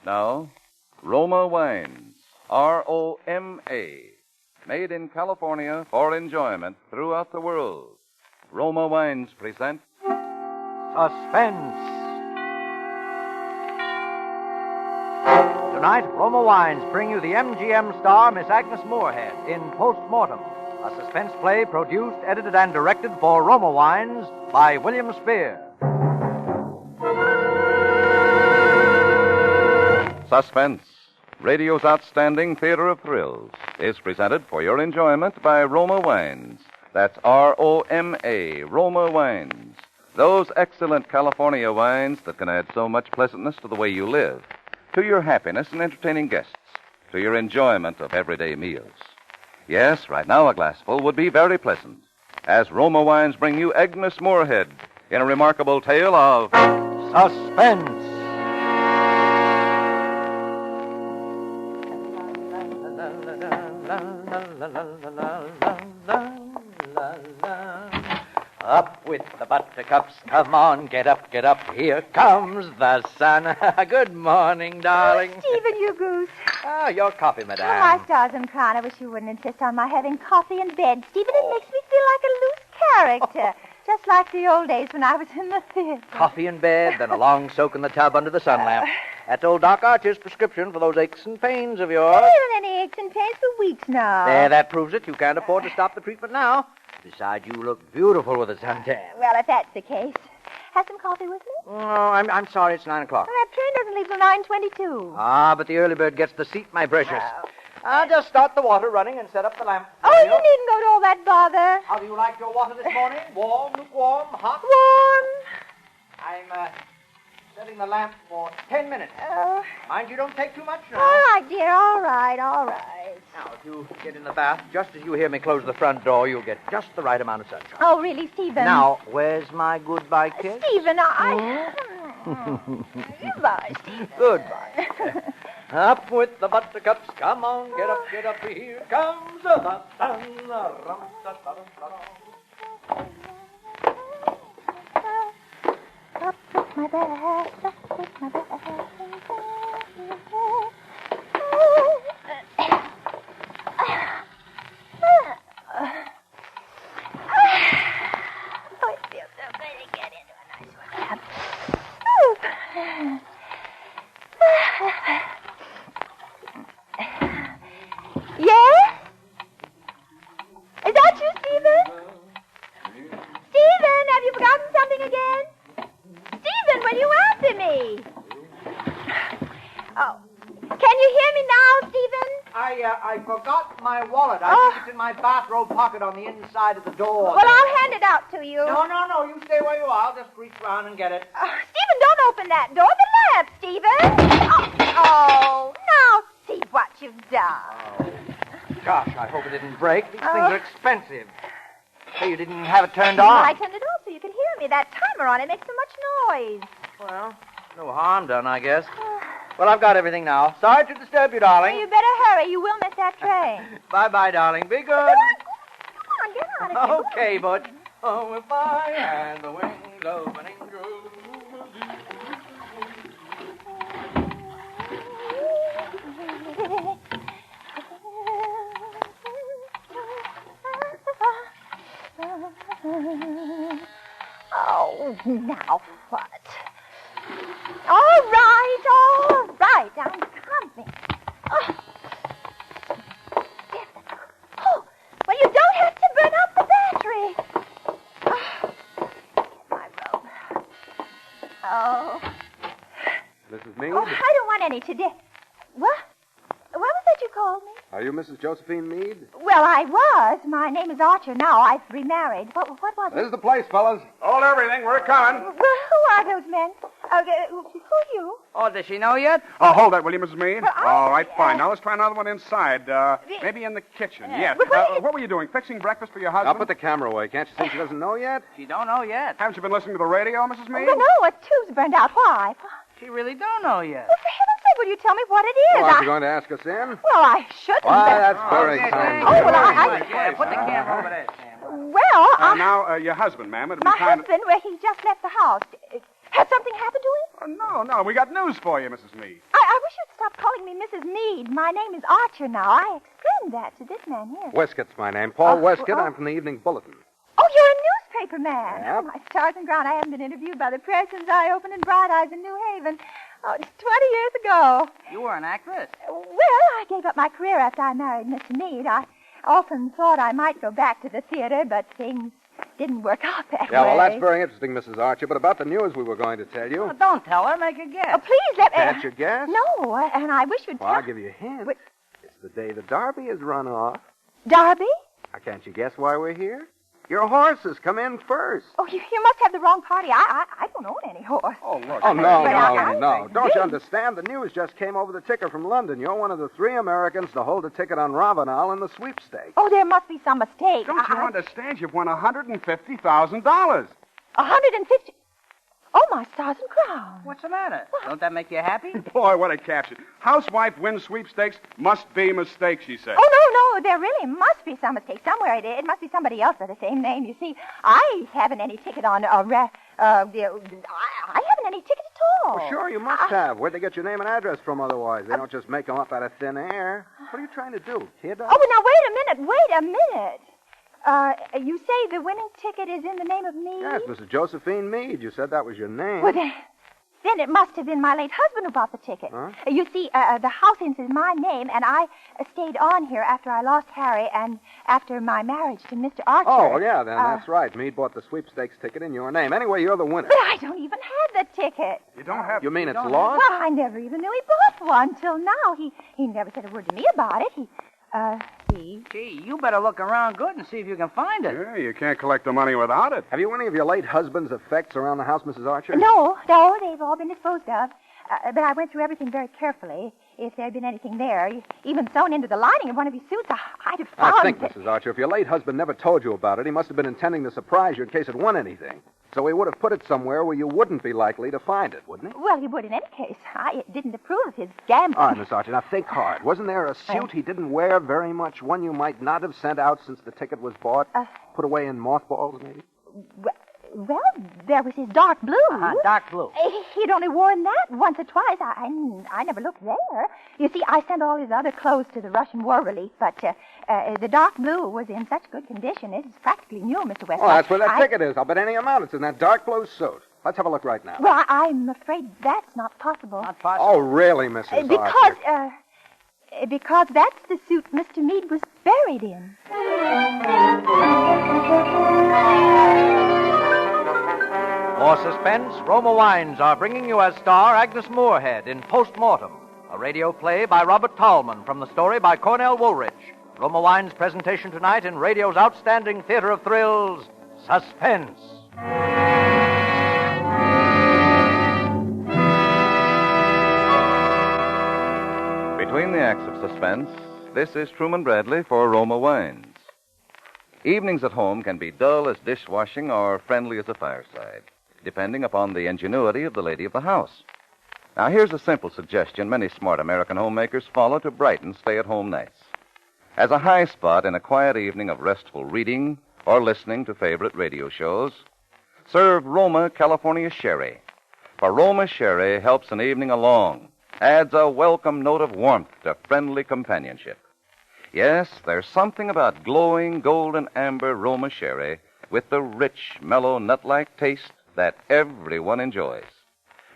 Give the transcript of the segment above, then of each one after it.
now, Roma Wines, R-O-M-A, made in California for enjoyment throughout the world. Roma Wines present Suspense. Tonight, Roma Wines bring you the MGM star Miss Agnes Moorehead in Mortem, a suspense play produced, edited, and directed for Roma Wines by William Spear. Suspense, radio's outstanding theater of thrills, is presented for your enjoyment by Roma Wines. That's R-O-M-A, Roma Wines. Those excellent California wines that can add so much pleasantness to the way you live, to your happiness in entertaining guests, to your enjoyment of everyday meals. Yes, right now a glassful would be very pleasant, as Roma Wines bring you Agnes Moorehead in a remarkable tale of Suspense. Up with the buttercups, come on, get up, here comes the sun. Good morning, darling. Oh, Stephen, you goose. Ah, your coffee, madame. Oh, my stars and crown, I wish you wouldn't insist on my having coffee in bed. Stephen, it makes me feel like a loose character. Just like the old days when I was in the theater. Coffee in bed, then a long soak in the tub under the sun lamp. That's old Doc Archer's prescription for those aches and pains of yours. I haven't any aches and pains for weeks now. There, that proves it. You can't afford to stop the treatment now. Besides, you look beautiful with a suntan. Well, if that's the case, have some coffee with me? Oh, I'm sorry, it's 9 o'clock. Well, that train doesn't leave till 9:22. Ah, but the early bird gets the seat, my precious. I'll just start the water running and set up the lamp. Oh, you needn't go to all that bother. How do you like your water this morning? Warm, lukewarm, hot? Warm. I'm setting the lamp for 10 minutes. Oh. Mind you don't take too much now. All right, dear, all right. Now, if you get in the bath, just as you hear me close the front door, you'll get just the right amount of sunshine. Oh, really, Stephen? Now, where's my goodbye kiss? Stephen, Goodbye, Stephen. Goodbye. Up with the buttercups, come on, get up, here comes the sun. Up with my bag, up with my bag. Oh, it feels so good to get into a nice one. Yes? Is that you, Stephen? Stephen, have you forgotten something again? Stephen, will you answer me? Oh. Can you hear me now, Stephen? I forgot my wallet. I think it's in my bathrobe pocket on the inside of the door. Well, I'll hand it out to you. No. You stay where you are. I'll just reach around and get it. Stephen, don't open that door. The lamp, Stephen. Oh, now see what you've done. Oh. Gosh, I hope it didn't break. These things are expensive. Hey, you didn't have it turned on? I turned it off so you could hear me. That timer on it makes so much noise. Well, no harm done, I guess. Well, I've got everything now. Sorry to disturb you, darling. Well, you better hurry. You will miss that train. Bye-bye, darling. Be good. Come on, get on it. Okay, Butch. Oh, if I had the wings of an angel. Oh, now what? All right. I'm coming. Oh. Oh, well, you don't have to burn out the battery. Get my robe. Oh. Mrs. Meade? Oh, I don't want any today. What? What was that you called me? Are you Mrs. Josephine Meade? Well, I was. My name is Archer now. I've remarried. What was it? This is the place, fellas. Hold everything. We're coming. Well, who are those men? Who are you? Oh, does she know yet? Oh, hold that, will you, Mrs. Meade? Well, All right, fine. Now let's try another one inside. Maybe in the kitchen. Yes. What were you doing? Fixing breakfast for your husband? I'll put the camera away. Can't you see she doesn't know yet? She don't know yet. Haven't you been listening to the radio, Mrs. Meade? Well, no, a tube's burned out. Why? She really don't know yet. Well, for heaven's sake, will you tell me what it is? Oh, aren't you going to ask us in? Well, I shouldn't. Why, but- that's very kind. Oh, well, Yeah, put the camera over there, Sam. Well, Now, your husband, ma'am. It'd be my kind husband, well, he just left the house. Has something happened to him? No. We got news for you, Mrs. Meade. I I wish you'd stop calling me Mrs. Meade. My name is Archer now. I explained that to this man here. Wescott's my name. Paul Wescott. oh. I'm from the Evening Bulletin. Oh, you're a newspaper man. Yep. Oh, my stars and ground. I haven't been interviewed by the press since I opened in Bright Eyes in New Haven. Oh, it's 20 years ago. You were an actress. Well, I gave up my career after I married Mr. Meade. I often thought I might go back to the theater, but things didn't work out that way. Yeah, well, that's very interesting, Mrs. Archer. But about the news we were going to tell you. Well, don't tell her. Make her guess. Oh, please let me... Can't you guess? No, and I wish you'd Well, I'll give you a hint. What? It's the day the Derby is run off. Darby? Now, can't you guess why we're here? Your horses come in first. Oh, you must have the wrong party. I don't own any horse. Oh, look. Oh, no. I Don't you did. understand? The news just came over the ticker from London. You're one of the 3 Americans to hold a ticket on Ravenel in the sweepstakes. Oh, there must be some mistake. Don't you understand? You've won $150,000. 150... Oh, my stars and crowns. What's the matter? Don't that make you happy? Boy, what a caption. Housewife wins sweepstakes. Must be mistake, she said. Oh, no, there really must be some mistake somewhere. It must be somebody else with the same name. You see, I haven't any ticket on... I haven't any ticket at all. Well, sure, you must have. Where'd they get your name and address from otherwise? They don't just make them up out of thin air. What are you trying to do, kid? Oh, now, wait a minute. You say the winning ticket is in the name of me? Yes, Mrs. Josephine Meade. You said that was your name. Well, then it must have been my late husband who bought the ticket. Huh? You see, the house is my name, and I stayed on here after I lost Harry and after my marriage to Mr. Archer. Oh, yeah, then that's right. Meade bought the sweepstakes ticket in your name. Anyway, you're the winner. But I don't even have the ticket. You don't have... You mean it's Well, lost? I never even knew he bought one till now. He never said a word to me about it. Gee, you better look around good and see if you can find it. Yeah, you can't collect the money without it. Have you any of your late husband's effects around the house, Mrs. Archer? No, they've all been disposed of. But I went through everything very carefully. If there had been anything there, even sewn into the lining of one of his suits, I'd have found I think, it. Mrs. Archer, if your late husband never told you about it, he must have been intending to surprise you in case it won anything. So he would have put it somewhere where you wouldn't be likely to find it, wouldn't he? Well, he would in any case. I didn't approve of his gambling. All right, Miss Archer, now think hard. Wasn't there a suit he didn't wear very much, one you might not have sent out since the ticket was bought? Put away in mothballs, maybe? Well, there was his dark blue. Dark blue. He'd only worn that once or twice. I never looked there. You see, I sent all his other clothes to the Russian War Relief, but the dark blue was in such good condition. It is practically new, Mr. Westcott. Oh, that's where that ticket is. I'll bet any amount it's in that dark blue suit. Let's have a look right now. Well, I'm afraid that's not possible. Not possible. Oh, really, Mrs. Archer? Because that's the suit Mr. Meade was buried in. For Suspense, Roma Wines are bringing you as star Agnes Moorehead in Post-Mortem, a radio play by Robert Tallman from the story by Cornell Woolrich. Roma Wines' presentation tonight in radio's outstanding theater of thrills, Suspense. Between the acts of Suspense, this is Truman Bradley for Roma Wines. Evenings at home can be dull as dishwashing or friendly as a fireside, depending upon the ingenuity of the lady of the house. Now, here's a simple suggestion many smart American homemakers follow to brighten stay-at-home nights. As a high spot in a quiet evening of restful reading or listening to favorite radio shows, serve Roma California Sherry. For Roma Sherry helps an evening along, adds a welcome note of warmth to friendly companionship. Yes, there's something about glowing golden amber Roma Sherry with the rich, mellow, nut-like taste that everyone enjoys.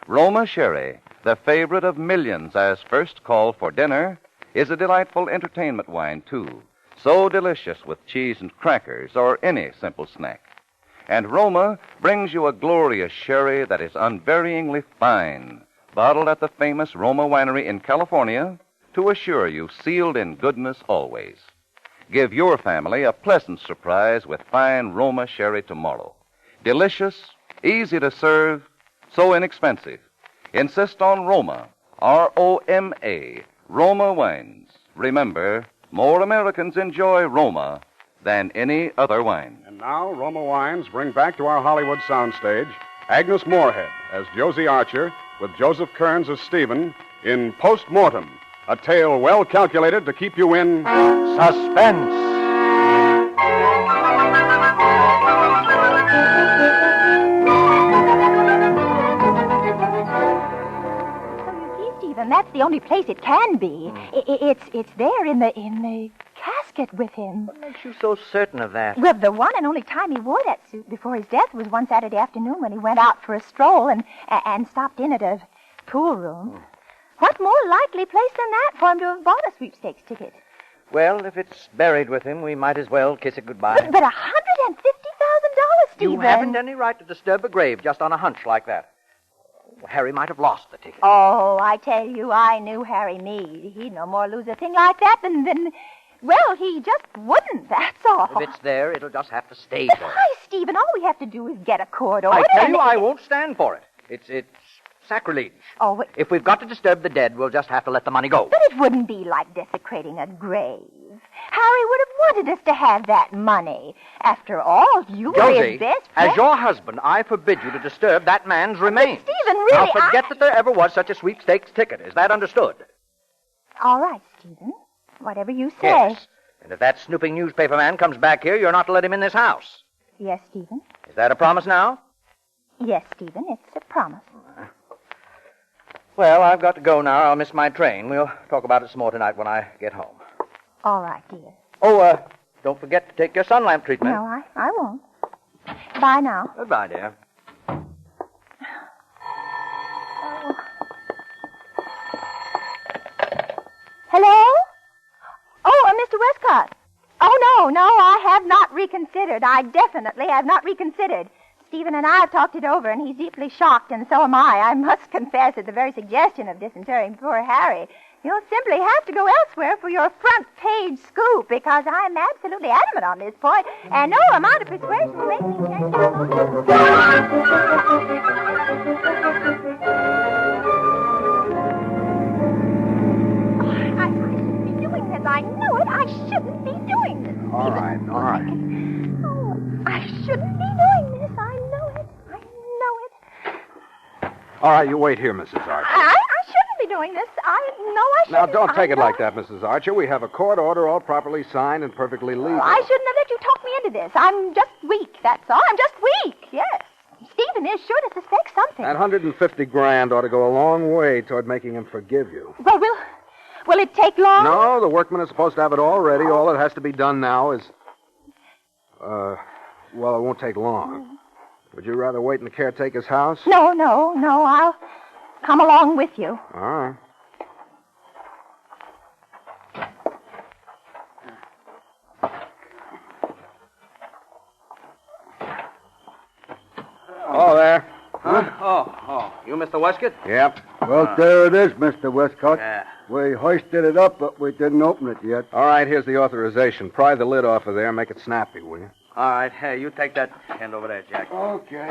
Roma Sherry, the favorite of millions as first call for dinner, is a delightful entertainment wine, too, so delicious with cheese and crackers or any simple snack. And Roma brings you a glorious sherry that is unvaryingly fine, bottled at the famous Roma Winery in California to assure you sealed in goodness always. Give your family a pleasant surprise with fine Roma Sherry tomorrow. Delicious, easy to serve, so inexpensive. Insist on Roma, R-O-M-A, Roma Wines. Remember, more Americans enjoy Roma than any other wine. And now, Roma Wines bring back to our Hollywood soundstage Agnes Moorehead as Josie Archer with Joseph Kearns as Stephen in Post-Mortem, a tale well calculated to keep you in Suspense. So you see, Stephen. That's the only place it can be. It's there in the casket with him. What makes you so certain of that? Well, the one and only time he wore that suit before his death was one Saturday afternoon when he went out for a stroll and stopped in at a pool room. What more likely place than that for him to have bought a sweepstakes ticket? Well, if it's buried with him, we might as well kiss it goodbye. But $150,000, Stephen. You haven't any right to disturb a grave just on a hunch like that. Harry might have lost the ticket. Oh, I tell you, I knew Harry Meade. He'd no more lose a thing like that than... Well, he just wouldn't, that's all. If it's there, it'll just have to stay But there. why, Stephen? All we have to do is get a court order. I tell you, and- I won't stand for it. It's sacrilege. Oh, but If we've got to disturb the dead, we'll just have to let the money go. it wouldn't be like desecrating a grave. Harry would have wanted us to have that money. After all, you were Josie, his best friend. as your husband, I forbid you to disturb that man's remains. Stephen, really, Now, forget that there ever was such a sweepstakes ticket. Is that understood? All right, Stephen. Whatever you say. Yes. And if that snooping newspaper man comes back here, you're not to let him in this house. Yes, Stephen. Is that a promise now? Yes, Stephen, it's a promise. Well, I've got to go now. I'll miss my train. We'll talk about it some more tonight when I get home. All right, dear. Oh, don't forget to take your sun lamp treatment. No, I won't. Bye now. Goodbye, dear. Hello? Oh, Mr. Westcott. Oh, no, I have not reconsidered. I definitely have not reconsidered. Stephen and I have talked it over, and he's deeply shocked, and so am I. I must confess at the very suggestion of disinterring poor Harry. You'll simply have to go elsewhere for your front page scoop, because I'm absolutely adamant on this point, and no amount of persuasion will make me change my mind. I shouldn't be doing this. I know it. I shouldn't be doing this. All right. Oh, I shouldn't be doing this. I know it. All right, you wait here, Mrs. Archer. I shouldn't be doing this. I Now, shouldn't. don't take I it like know. that, Mrs. Archer. We have a court order all properly signed and perfectly legal. I shouldn't have let you talk me into this. I'm just weak, that's all. I'm just weak, yes. Stephen is sure to suspect something. That $150,000 ought to go a long way toward making him forgive you. Well, will it take long? No, the workmen are supposed to have it all ready. All that has to be done now is... well, it won't take long. Would you rather wait in the caretaker's house? No. I'll come along with you. All right. Oh, there. Huh? Oh. You Mr. Westcott? Yep. Well, there it is, Mr. Westcott. Yeah. We hoisted it up, but we didn't open it yet. All right, here's the authorization. Pry the lid off of there. Make it snappy, will you? All right. Hey, you take that hand over there, Jack. Okay.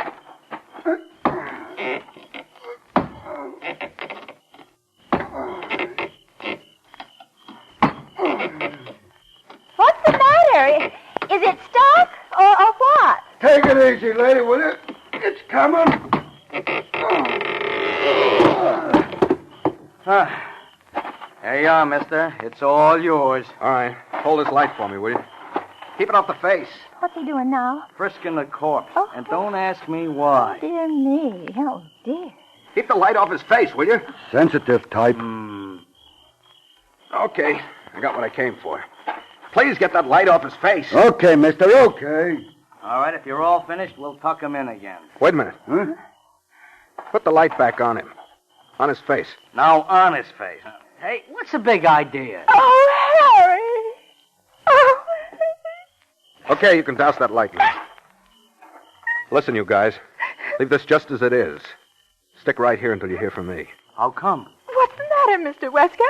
What's the matter? Is it stuck or what? Take it easy, lady, will you? It's coming. There you are, mister. It's all yours. All right. Hold this light for me, will you? Keep it off the face. What's he doing now? Frisking the corpse. Oh. And don't ask me why. Dear me. Oh, dear. Keep the light off his face, will you? Sensitive type. Okay. I got what I came for. Please get that light off his face. Okay, mister, okay. All right, if you're all finished, we'll tuck him in again. Wait a minute. Huh? Put the light back on him. On his face. Now, on his face. Hey, what's the big idea? Oh, Harry. Oh. Okay, you can douse that light now. Listen, you guys. Leave this just as it is. Stick right here until you hear from me. How come? What's the matter, Mr. Westcott?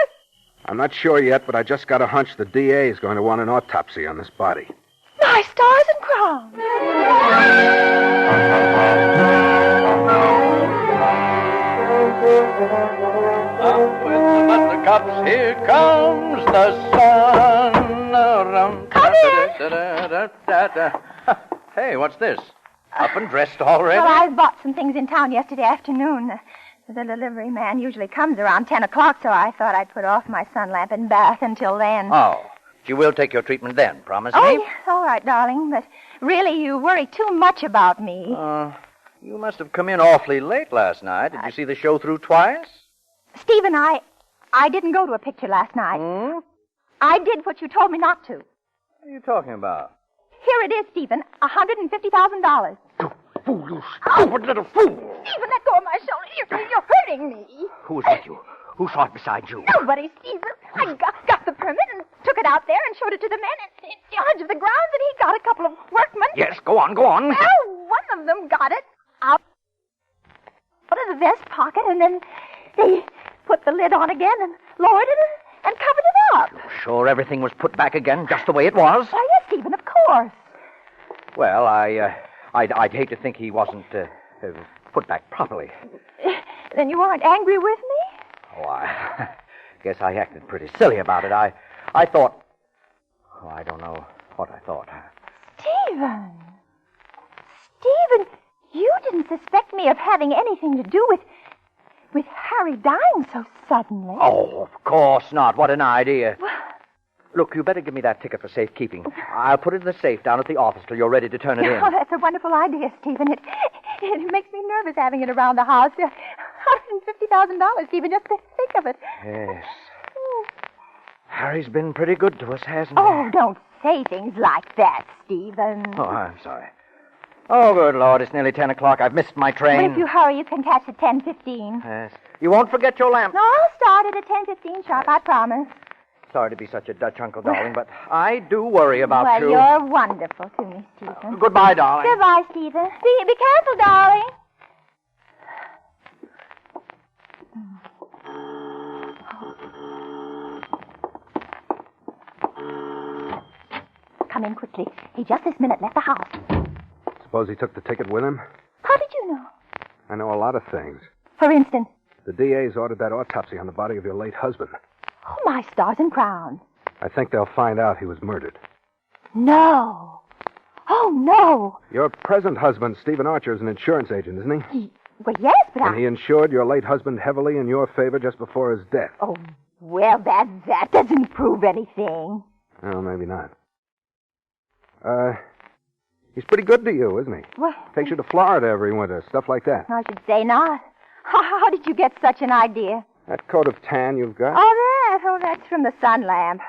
I'm not sure yet, but I just got a hunch the DA is going to want an autopsy on this body. My stars and crowns. Up with the buttercups, here comes the sun. Come Hey, what's this? Up and dressed already? Well, I bought some things in town yesterday afternoon. The delivery man usually comes around 10 o'clock, so I thought I'd put off my sun lamp and bath until then. Oh, you will take your treatment then, promise Oh, me? yes, all right, darling, but really you worry too much about me. You must have come in awfully late last night. Did you see the show through twice? Stephen, I didn't go to a picture last night. Hmm? I did what you told me not to. What are you talking about? Here it is, Stephen. $150,000. Fool, you stupid little fool! Stephen, let go of my shoulder. You're hurting me. Who was with you? Who saw it beside you? Nobody, Stephen. I got the permit and took it out there and showed it to the men in charge of the grounds, and he got a couple of workmen. Yes, go on, go on. Well, one of them got it out of the vest pocket, and then they put the lid on again and lowered it and covered it up. You're sure everything was put back again, just the way it was? Why, yes, Stephen, of course. Well, I'd hate to think he wasn't put back properly. Then you aren't angry with me? Oh, I guess I acted pretty silly about it. I thought... Oh, I don't know what I thought. Stephen, you didn't suspect me of having anything to do with Harry dying so suddenly. Oh, of course not. What an idea. Look, you better give me that ticket for safekeeping. I'll put it in the safe down at the office till you're ready to turn it in. Oh, that's a wonderful idea, Stephen. It makes me nervous having it around the house. $150,000, Stephen, just to think of it. Yes. Harry's been pretty good to us, hasn't he? Oh, don't say things like that, Stephen. Oh, I'm sorry. Oh, good Lord, it's nearly 10 o'clock. I've missed my train. But if you hurry, you can catch at 10:15. Yes. You won't forget your lamp. No, I'll start it at 10:15 sharp, I promise. Sorry to be such a Dutch uncle, darling, but I do worry about you. Well, you're wonderful to me, Stephen. Goodbye, darling. Goodbye, Stephen. Be careful, darling. Come in quickly. He just this minute left the house. Suppose he took the ticket with him? How did you know? I know a lot of things. For instance? The DA's ordered that autopsy on the body of your late husband. Oh, my stars and crowns. I think they'll find out he was murdered. No. Oh, no. Your present husband, Stephen Archer, is an insurance agent, isn't he? Well, yes, but And he insured your late husband heavily in your favor just before his death. Oh, well, that doesn't prove anything. Well, maybe not. He's pretty good to you, isn't he? Well, Takes you to Florida every winter, stuff like that. I should say not. How did you get such an idea? That coat of tan you've got? Oh, that's from the sun lamp.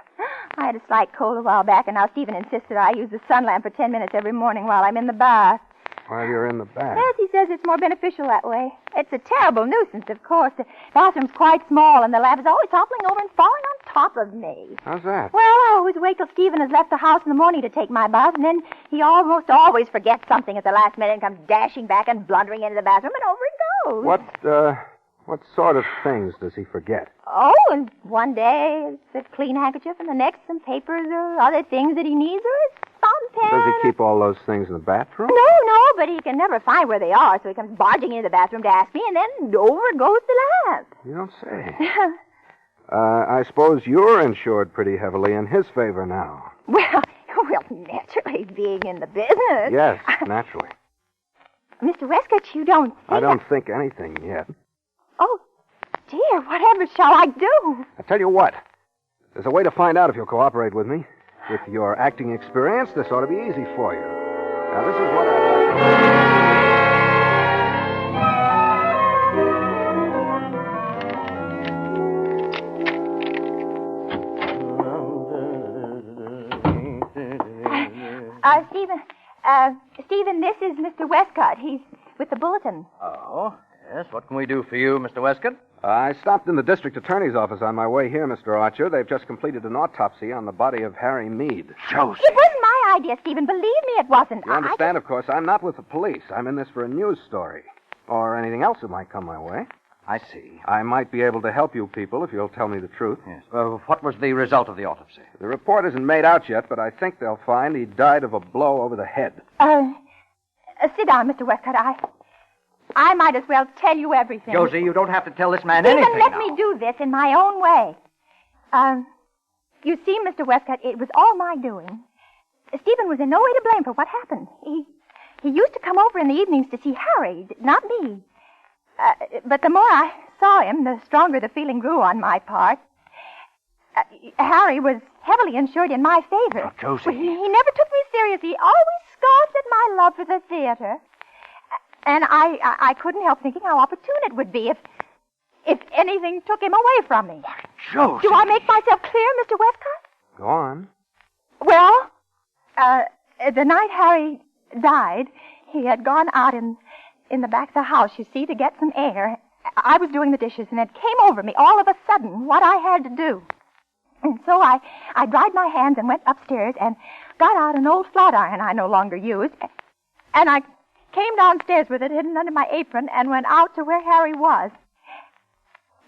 I had a slight cold a while back, and now Stephen insisted I use the sun lamp for 10 minutes every morning while I'm in the bath. While you're in the bath? Yes, he says it's more beneficial that way. It's a terrible nuisance, of course. The bathroom's quite small, and the lamp is always toppling over and falling on top of me. How's that? Well, I always wait till Stephen has left the house in the morning to take my bath, and then he almost always forgets something at the last minute and comes dashing back and blundering into the bathroom, and over it goes. What sort of things does he forget? Oh, and one day it's a clean handkerchief, and the next some papers or other things that he needs, or his fountain pen. Does he keep all those things in the bathroom? No, but he can never find where they are, so he comes barging into the bathroom to ask me, and then over goes the lamp. You don't say. I suppose you're insured pretty heavily in his favor now. Well, naturally, being in the business. Yes, naturally. Mr. Westcott, you don't think... I don't think anything yet. Oh, dear, whatever shall I do? I tell you what. There's a way to find out if you'll cooperate with me. With your acting experience, this ought to be easy for you. Now, this is what Stephen, this is Mr. Westcott. He's with the bulletin. Oh, yes. What can we do for you, Mr. Westcott? I stopped in the district attorney's office on my way here, Mr. Archer. They've just completed an autopsy on the body of Harry Meade. Joseph! It wasn't my idea, Stephen. Believe me, it wasn't. You understand, of course, I'm not with the police. I'm in this for a news story. Or anything else that might come my way. I see. I might be able to help you people if you'll tell me the truth. Yes. What was the result of the autopsy? The report isn't made out yet, but I think they'll find he died of a blow over the head. Sit down, Mr. Westcott. I might as well tell you everything. Josie, you don't have to tell this man Stephen, anything let now. me do this in my own way. You see, Mr. Westcott, it was all my doing. Stephen was in no way to blame for what happened. He used to come over in the evenings to see Harry, not me. But the more I saw him, the stronger the feeling grew on my part. Harry was heavily insured in my favor. Oh, Josie. Well, he never took me seriously. He always scoffed at my love for the theater. And I couldn't help thinking how opportune it would be if anything took him away from me. Why, Josie. Do I make myself clear, Mr. Westcott? Go on. Well, the night Harry died, he had gone out in the back of the house, you see, to get some air. I was doing the dishes, and it came over me all of a sudden what I had to do. And so I dried my hands and went upstairs and got out an old flat iron I no longer used. And I came downstairs with it hidden under my apron and went out to where Harry was.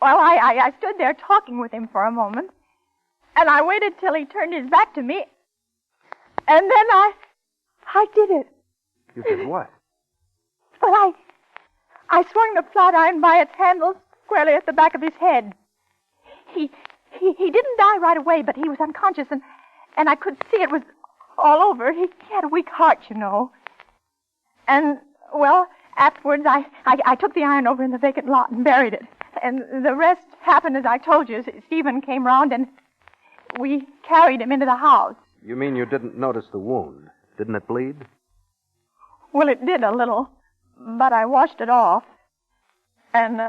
Well, I stood there talking with him for a moment. And I waited till he turned his back to me. And then I did it. You did what? Well, I swung the flat iron by its handle squarely at the back of his head. He didn't die right away, but he was unconscious, and I could see it was all over. He had a weak heart, you know. And, well, afterwards, I took the iron over in the vacant lot and buried it. And the rest happened as I told you. Stephen came round, and we carried him into the house. You mean you didn't notice the wound? Didn't it bleed? Well, it did a little, but I washed it off. And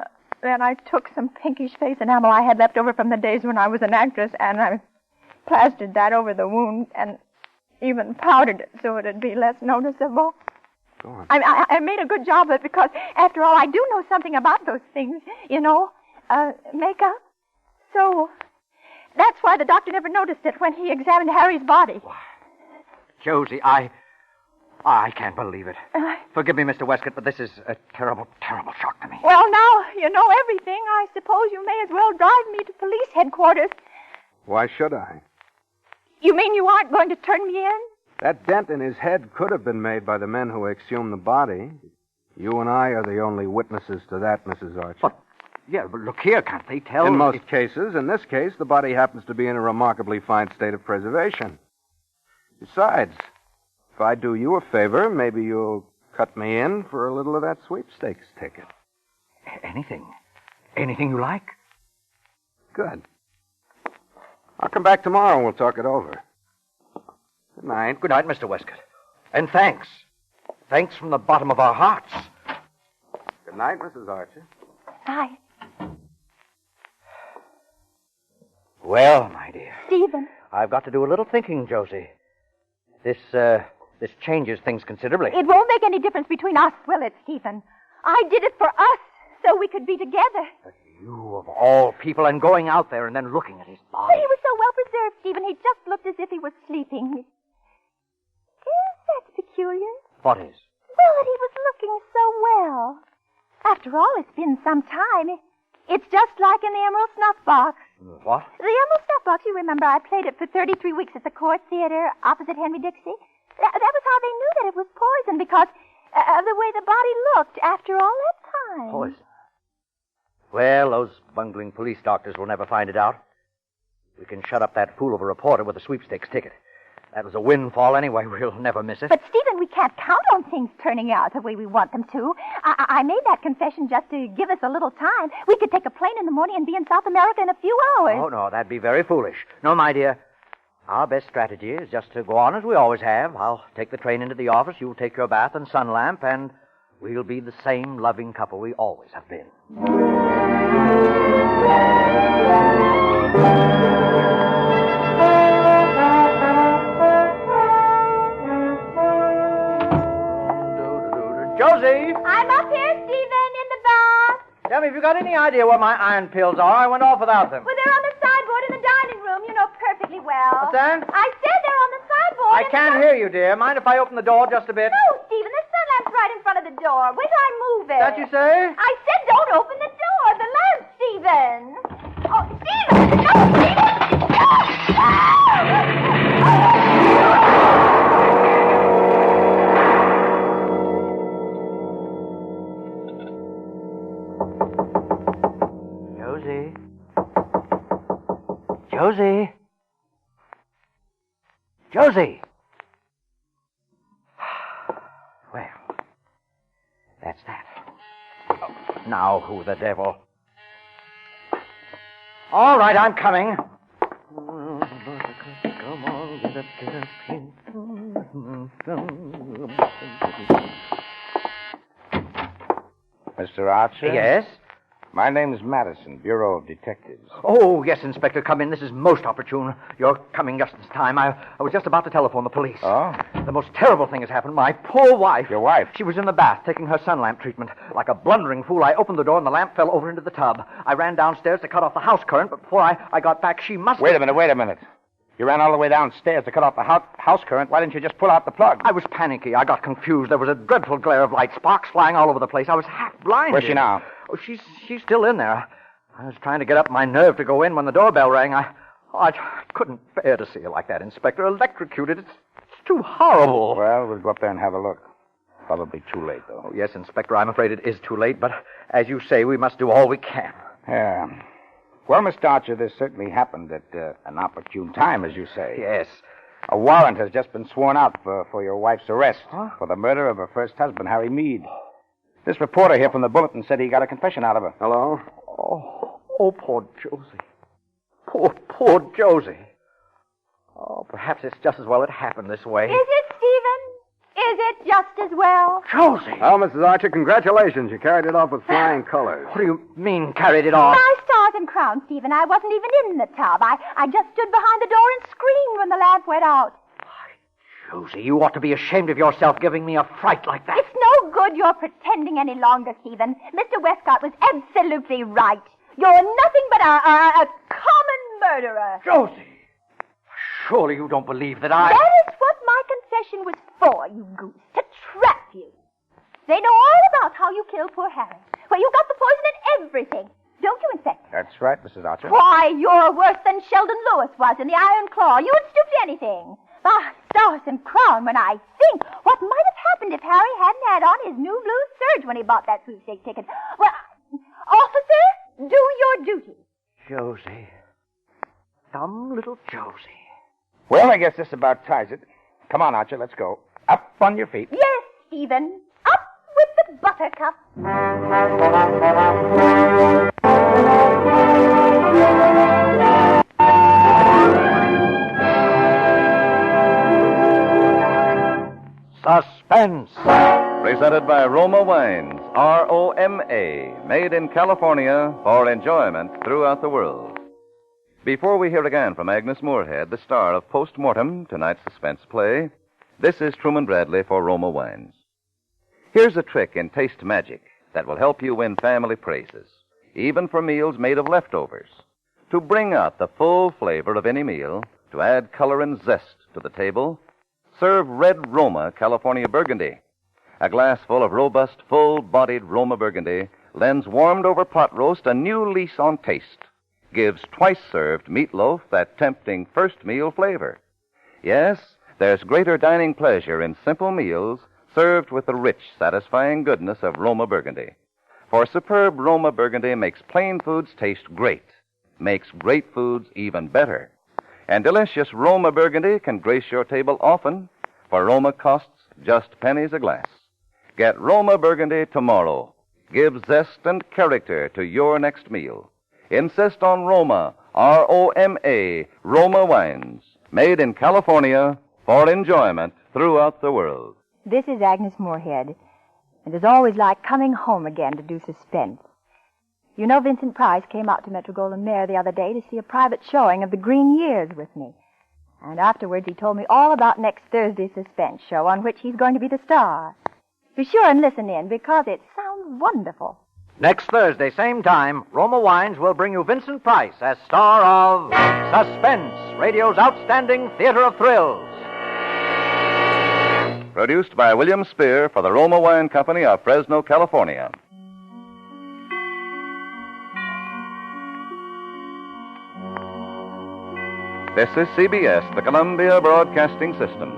then I took some pinkish face enamel I had left over from the days when I was an actress, and I plastered that over the wound and even powdered it so it'd be less noticeable. Go on. I made a good job of it because, after all, I do know something about those things, you know, makeup. So that's why the doctor never noticed it when he examined Harry's body. Josie, I can't believe it. Forgive me, Mr. Westcott, but this is a terrible, terrible shock to me. Well, now you know everything. I suppose you may as well drive me to police headquarters. Why should I? You mean you aren't going to turn me in? That dent in his head could have been made by the men who exhumed the body. You and I are the only witnesses to that, Mrs. Archer. But, yeah, but look here, can't they tell? In most cases. In this case, the body happens to be in a remarkably fine state of preservation. Besides, if I do you a favor, maybe you'll cut me in for a little of that sweepstakes ticket. Anything. Anything you like. Good. I'll come back tomorrow and we'll talk it over. Good night. Good night, Mr. Westcott. And thanks. Thanks from the bottom of our hearts. Good night, Mrs. Archer. Hi. Well, my dear. Stephen. I've got to do a little thinking, Josie. This changes things considerably. It won't make any difference between us, will it, Stephen? I did it for us, so we could be together. But you, of all people, and going out there and then looking at his body. But he was so well preserved, Stephen. He just looked as if he was sleeping. Yes, that's peculiar. What is? Well, that he was looking so well. After all, it's been some time. It's just like in the Emerald Snuff Box. What? The Emerald Snuff Box, you remember, I played it for 33 weeks at the Court Theater opposite Henry Dixie. That was how they knew that it was poison, because of the way the body looked after all that time. Poison? Well, those bungling police doctors will never find it out. We can shut up that fool of a reporter with a sweepstakes ticket. That was a windfall anyway. We'll never miss it. But, Stephen, we can't count on things turning out the way we want them to. I made that confession just to give us a little time. We could take a plane in the morning and be in South America in a few hours. Oh, no, that'd be very foolish. No, my dear. Our best strategy is just to go on as we always have. I'll take the train into the office, you'll take your bath and sun lamp, and we'll be the same loving couple we always have been. Josie! I'm up here, Stephen, in the bath. Tell me, have you got any idea what my iron pills are? I went off without them. Well, they're on the sideboard in the dining room. You know perfectly well. What's that? I said they're on the sideboard. I can't hear you, dear. Mind if I open the door just a bit? No, Stephen, the sun lamp's right in front of the door. Wait till I move it. That you say? I said don't open the door. The lamp, Stephen. Oh, Stephen! No, Josie? Josie! Well, that's that. Oh, now who the devil? All right, I'm coming. Come on, get up. Mr. Archer? Yes? My name's Madison, Bureau of Detectives. Oh, yes, Inspector, come in. This is most opportune. You're coming just in time. I was just about to telephone the police. Oh? The most terrible thing has happened. My poor wife. Your wife? She was in the bath taking her sun lamp treatment. Like a blundering fool, I opened the door and the lamp fell over into the tub. I ran downstairs to cut off the house current, but before I got back, she must Wait a minute. You ran all the way downstairs to cut off the house current. Why didn't you just pull out the plug? I was panicky. I got confused. There was a dreadful glare of light, sparks flying all over the place. I was half blinded. Where's she now? Oh, she's still in there. I was trying to get up my nerve to go in when the doorbell rang. I couldn't bear to see her like that, Inspector. Electrocuted. It's too horrible. Well, we'll go up there and have a look. Probably too late, though. Oh, yes, Inspector, I'm afraid it is too late, but as you say, we must do all we can. Yeah. Well, Mr. Archer, this certainly happened at an opportune time, as you say. Yes. A warrant has just been sworn out for your wife's arrest for the murder of her first husband, Harry Meade. This reporter here from the Bulletin said he got a confession out of her. Hello? Oh, poor Josie. Poor Josie. Oh, perhaps it's just as well it happened this way. Is it, Stephen? Is it just as well? Josie! Well, Mrs. Archer, congratulations. You carried it off with flying colors. What do you mean, carried it off? My stars and crowns, Stephen. I wasn't even in the tub. I just stood behind the door and screamed when the lamp went out. Josie, you ought to be ashamed of yourself giving me a fright like that. It's no good you're pretending any longer, Stephen. Mr. Westcott was absolutely right. You're nothing but a common murderer. Josie! Surely you don't believe that I... That is what my confession was for, you goose. To trap you. They know all about how you killed poor Harry. Where you got the poison and everything. Don't you, Inspector? That's right, Mrs. Archer. Why, you're worse than Sheldon Lewis was in the Iron Claw. You would stoop to anything. My stars and crown, when I think what might have happened if Harry hadn't had on his new blue serge when he bought that sweepstake ticket. Well, officer, do your duty. Josie. Dumb little Josie. Well, I guess this about ties it. Come on, Archer, let's go. Up on your feet. Yes, Stephen. Up with the buttercup. Suspense. Presented by Roma Wines, R-O-M-A, made in California for enjoyment throughout the world. Before we hear again from Agnes Moorehead, the star of Post Mortem, tonight's suspense play, this is Truman Bradley for Roma Wines. Here's a trick in taste magic that will help you win family praises, even for meals made of leftovers. To bring out the full flavor of any meal, to add color and zest to the table, serve Red Roma California Burgundy. A glass full of robust, full-bodied Roma Burgundy lends warmed-over pot roast a new lease on taste, gives twice-served meatloaf that tempting first meal flavor. Yes, there's greater dining pleasure in simple meals served with the rich, satisfying goodness of Roma Burgundy. For superb Roma Burgundy makes plain foods taste great, makes great foods even better. And delicious Roma Burgundy can grace your table often, for Roma costs just pennies a glass. Get Roma Burgundy tomorrow. Give zest and character to your next meal. Insist on Roma, R-O-M-A, Roma Wines, made in California for enjoyment throughout the world. This is Agnes Moorehead. It is always like coming home again to do suspense. You know, Vincent Price came out to Metro-Goldwyn-Mayer the other day to see a private showing of The Green Years with me. And afterwards he told me all about next Thursday's suspense show on which he's going to be the star. Be sure and listen in because it sounds wonderful. Next Thursday, same time, Roma Wines will bring you Vincent Price as star of Suspense, radio's outstanding theater of thrills. Produced by William Spear for the Roma Wine Company of Fresno, California. This is CBS, the Columbia Broadcasting System.